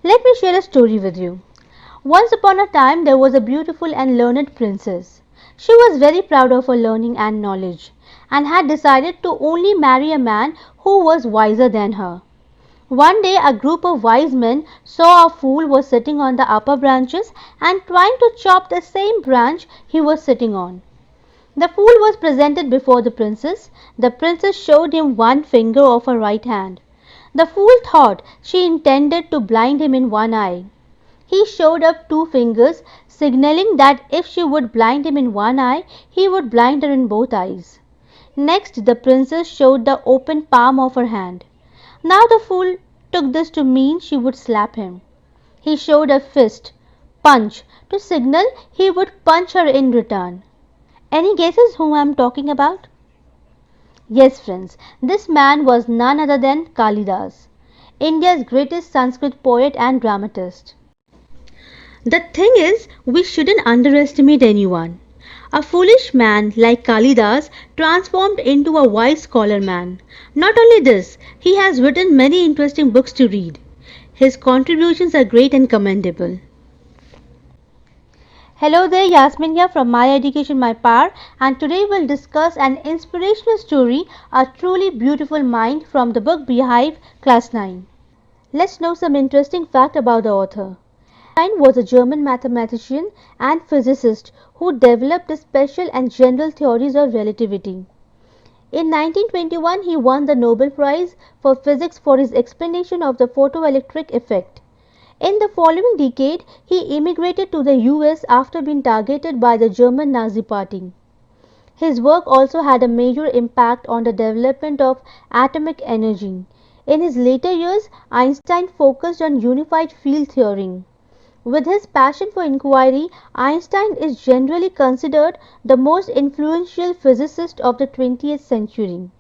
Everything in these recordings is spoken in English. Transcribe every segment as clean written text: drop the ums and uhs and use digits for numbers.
Let me share a story with you. Once upon a time there was a beautiful and learned princess. She was very proud of her learning and knowledge, and had decided to only marry a man who was wiser than her. One day a group of wise men saw a fool was sitting on the upper branches and trying to chop the same branch he was sitting on. The fool was presented before the princess. The princess showed him one finger of her right hand. The fool thought she intended to blind him in one eye. He showed up two fingers, signaling that if she would blind him in one eye, he would blind her in both eyes. Next the princess showed the open palm of her hand. Now the fool took this to mean she would slap him. He showed a fist, punch, to signal he would punch her in return. Any guesses whom I am talking about? Yes, friends, this man was none other than Kalidas, India's greatest Sanskrit poet and dramatist. The thing is, we shouldn't underestimate anyone. A foolish man like Kalidas transformed into a wise scholar man. Not only this, he has written many interesting books to read. His contributions are great and commendable. Hello there, Yasmin here from My Education My Power, and today we'll discuss an inspirational story, A Truly Beautiful Mind, from the book Beehive, Class 9. Let's know some interesting fact about the author. Einstein was a German mathematician and physicist who developed the special and general theories of relativity. In 1921, he won the Nobel Prize for Physics for his explanation of the photoelectric effect. In the following decade, he immigrated to the US after being targeted by the German Nazi Party. His work also had a major impact on the development of atomic energy. In his later years, Einstein focused on unified field theory. With his passion for inquiry, Einstein is generally considered the most influential physicist of the 20th century.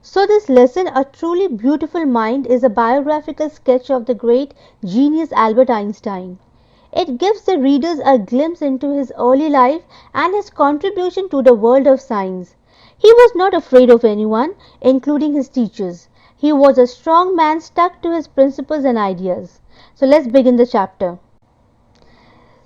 So this lesson, A Truly Beautiful Mind, is a biographical sketch of the great genius Albert Einstein. It gives the readers a glimpse into his early life and his contribution to the world of science. He was not afraid of anyone, including his teachers. He was a strong man stuck to his principles and ideas. So let's begin the chapter.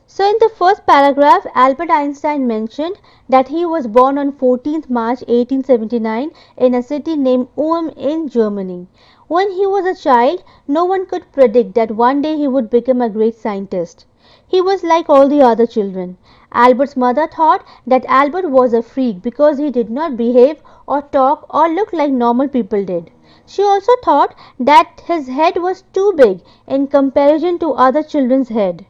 So in the first paragraph, Albert Einstein mentioned that he was born on 14th March 1879 in a city named Ulm in Germany. When he was a child, no one could predict that one day he would become a great scientist. He was like all the other children. Albert's mother thought that Albert was a freak because he did not behave or talk or look like normal people did. She also thought that his head was too big in comparison to other children's head.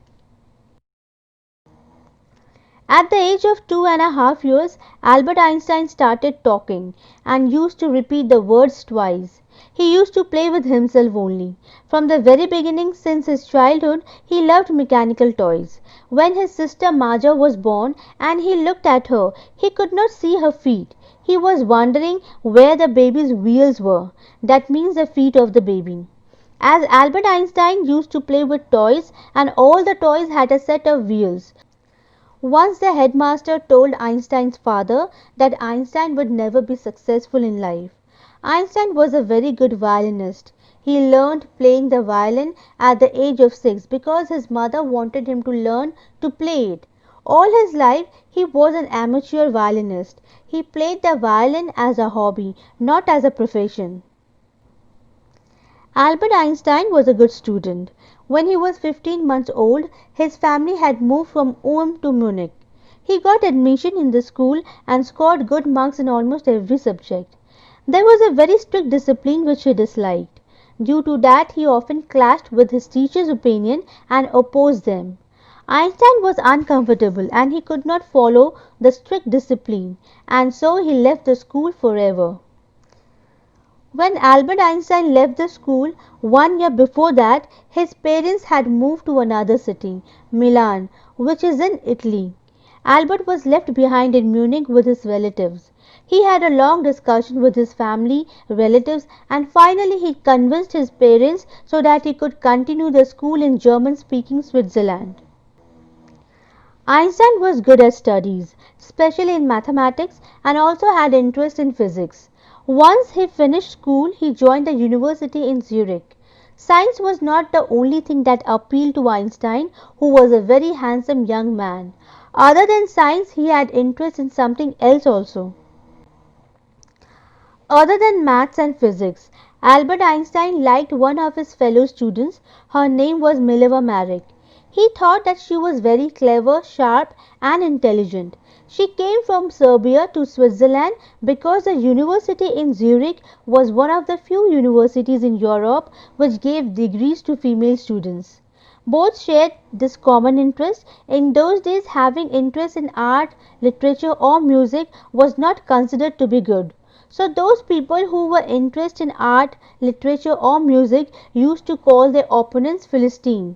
At the age of 2.5 years, Albert Einstein started talking and used to repeat the words twice. He used to play with himself only. From the very beginning, since his childhood, he loved mechanical toys. When his sister Maja was born and he looked at her, he could not see her feet. He was wondering where the baby's wheels were. That means the feet of the baby. As Albert Einstein used to play with toys, and all the toys had a set of wheels. Once the headmaster told Einstein's father that Einstein would never be successful in life. Einstein was a very good violinist. He learned playing the violin at the age of 6 because his mother wanted him to learn to play it. All his life he was an amateur violinist. He played the violin as a hobby, not as a profession. Albert Einstein was a good student. When he was 15 months old, his family had moved from Ulm to Munich. He got admission in the school and scored good marks in almost every subject. There was a very strict discipline which he disliked. Due to that, he often clashed with his teachers' opinion and opposed them. Einstein was uncomfortable and he could not follow the strict discipline, and so he left the school forever. When Albert Einstein left the school 1 year before that, his parents had moved to another city, Milan, which is in Italy. Albert was left behind in Munich with his relatives. He had a long discussion with his family, relatives, and finally he convinced his parents so that he could continue the school in German-speaking Switzerland. Einstein was good at studies, especially in mathematics, and also had interest in physics. Once he finished school, he joined the university in Zurich. Science was not the only thing that appealed to Einstein, who was a very handsome young man. Other than science, he had interest in something else also. Other than maths and physics, Albert Einstein liked one of his fellow students. Her name was Mileva Maric. He thought that she was very clever, sharp, and intelligent. She came from Serbia to Switzerland because the university in Zurich was one of the few universities in Europe which gave degrees to female students. Both shared this common interest. In those days, having interest in art, literature, or music was not considered to be good. So those people who were interested in art, literature, or music used to call their opponents Philistine.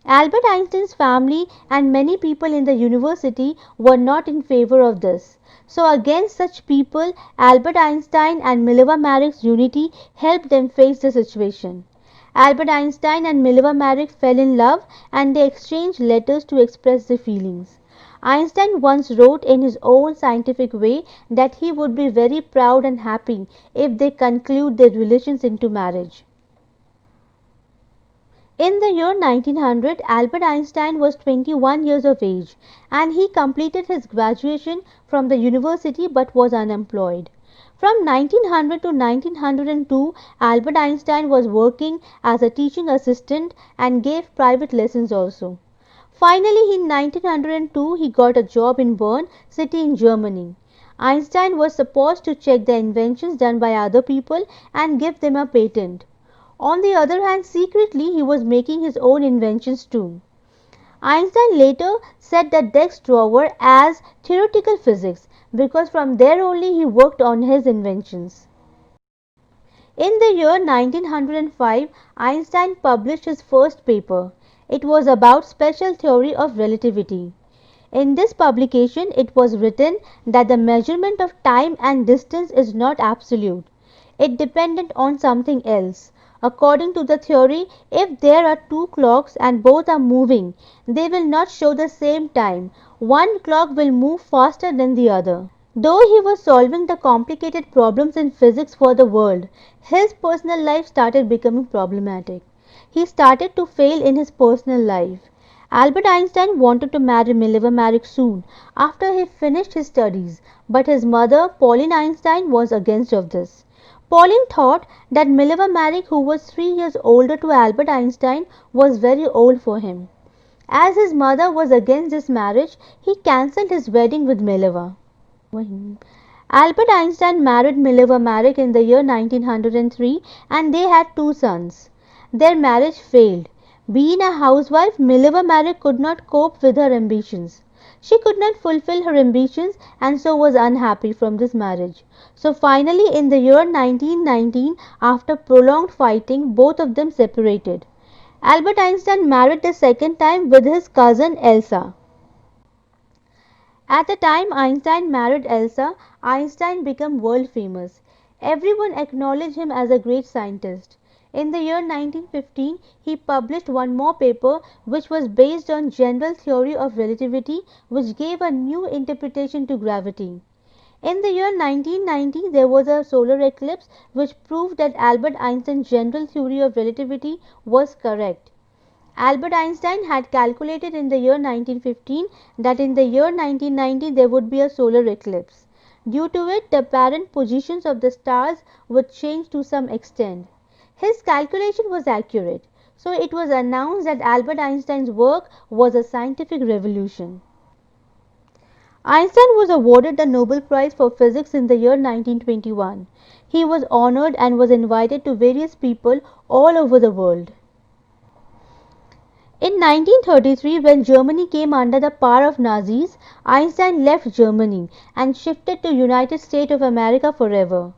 Albert Einstein's family and many people in the university were not in favor of this. So against such people, Albert Einstein and Mileva Maric's unity helped them face the situation. Albert Einstein and Mileva Maric fell in love and they exchanged letters to express their feelings. Einstein once wrote in his own scientific way that he would be very proud and happy if they conclude their relations into marriage. In the year 1900, Albert Einstein was 21 years of age and he completed his graduation from the university but was unemployed. From 1900 to 1902, Albert Einstein was working as a teaching assistant and gave private lessons also. Finally, in 1902, he got a job in Bern city in Germany. Einstein was supposed to check the inventions done by other people and give them a patent. On the other hand, secretly he was making his own inventions too. Einstein later set the desk drawer as theoretical physics because from there only he worked on his inventions. In the year 1905, Einstein published his first paper. It was about special theory of relativity. In this publication, it was written that the measurement of time and distance is not absolute. It depended on something else. According to the theory, if there are two clocks and both are moving, they will not show the same time. One clock will move faster than the other. Though he was solving the complicated problems in physics for the world, his personal life started becoming problematic. He started to fail in his personal life. Albert Einstein wanted to marry Mileva Maric soon after he finished his studies, but his mother, Pauline Einstein, was against of this. Pauline thought that Mileva Maric, who was 3 years older to Albert Einstein, was very old for him. As his mother was against this marriage, he cancelled his wedding with Mileva. Albert Einstein married Mileva Maric in the year 1903 and they had two sons. Their marriage failed. Being a housewife, Mileva Maric could not cope with her ambitions. She could not fulfill her ambitions and so was unhappy from this marriage. So finally in the year 1919, after prolonged fighting, both of them separated. Albert Einstein married the second time with his cousin Elsa. At the time Einstein married Elsa, Einstein became world famous. Everyone acknowledged him as a great scientist. In the year 1915, he published one more paper which was based on general theory of relativity which gave a new interpretation to gravity. In the year 1990, there was a solar eclipse which proved that Albert Einstein's general theory of relativity was correct. Albert Einstein had calculated in the year 1915 that in the year 1990 there would be a solar eclipse. Due to it, the apparent positions of the stars would change to some extent. His calculation was accurate, so it was announced that Albert Einstein's work was a scientific revolution. Einstein was awarded the Nobel Prize for Physics in the year 1921. He was honored and was invited to various people all over the world. In 1933, when Germany came under the power of Nazis, Einstein left Germany and shifted to United States of America forever.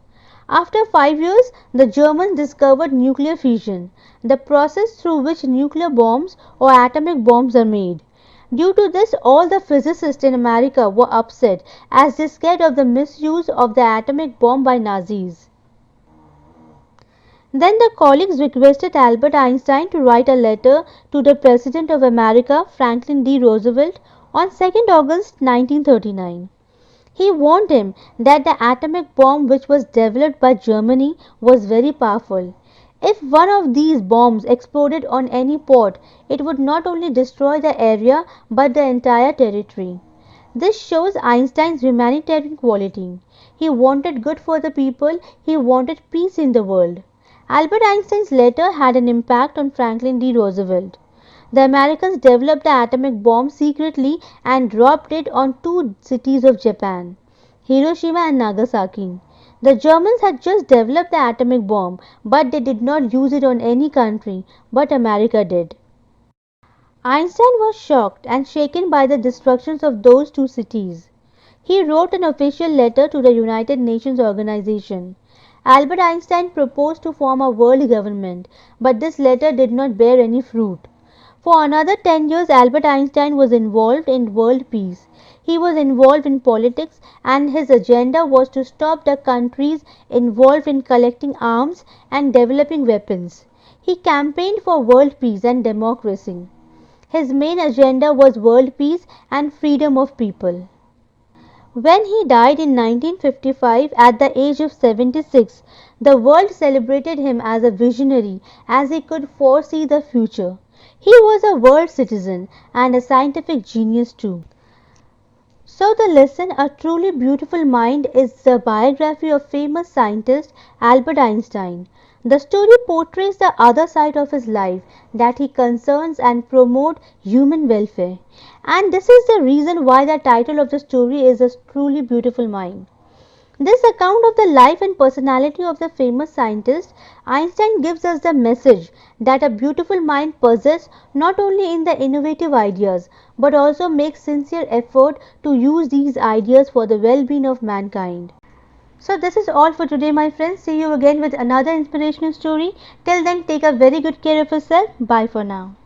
After 5 years, the Germans discovered nuclear fission, the process through which nuclear bombs or atomic bombs are made. Due to this, all the physicists in America were upset as they scared of the misuse of the atomic bomb by Nazis. Then the colleagues requested Albert Einstein to write a letter to the President of America, Franklin D. Roosevelt, on 2nd August 1939. He warned him that the atomic bomb which was developed by Germany was very powerful. If one of these bombs exploded on any port, it would not only destroy the area but the entire territory. This shows Einstein's humanitarian quality. He wanted good for the people, he wanted peace in the world. Albert Einstein's letter had an impact on Franklin D. Roosevelt. The Americans developed the atomic bomb secretly and dropped it on two cities of Japan, Hiroshima and Nagasaki. The Germans had just developed the atomic bomb, but they did not use it on any country, but America did. Einstein was shocked and shaken by the destructions of those two cities. He wrote an official letter to the United Nations organization. Albert Einstein proposed to form a world government, but this letter did not bear any fruit. For another 10 years, Albert Einstein was involved in world peace. He was involved in politics, and his agenda was to stop the countries involved in collecting arms and developing weapons. He campaigned for world peace and democracy. His main agenda was world peace and freedom of people. When he died in 1955 at the age of 76, the world celebrated him as a visionary, as he could foresee the future. He was a world citizen and a scientific genius too. So the lesson, A Truly Beautiful Mind, is the biography of famous scientist Albert Einstein. The story portrays the other side of his life, that he concerns and promote human welfare. And this is the reason why the title of the story is A Truly Beautiful Mind. This account of the life and personality of the famous scientist Einstein gives us the message that a beautiful mind possesses not only in the innovative ideas but also makes sincere effort to use these ideas for the well-being of mankind. So this is all for today, my friends. See you again with another inspirational story. Till then, take a very good care of yourself. Bye for now.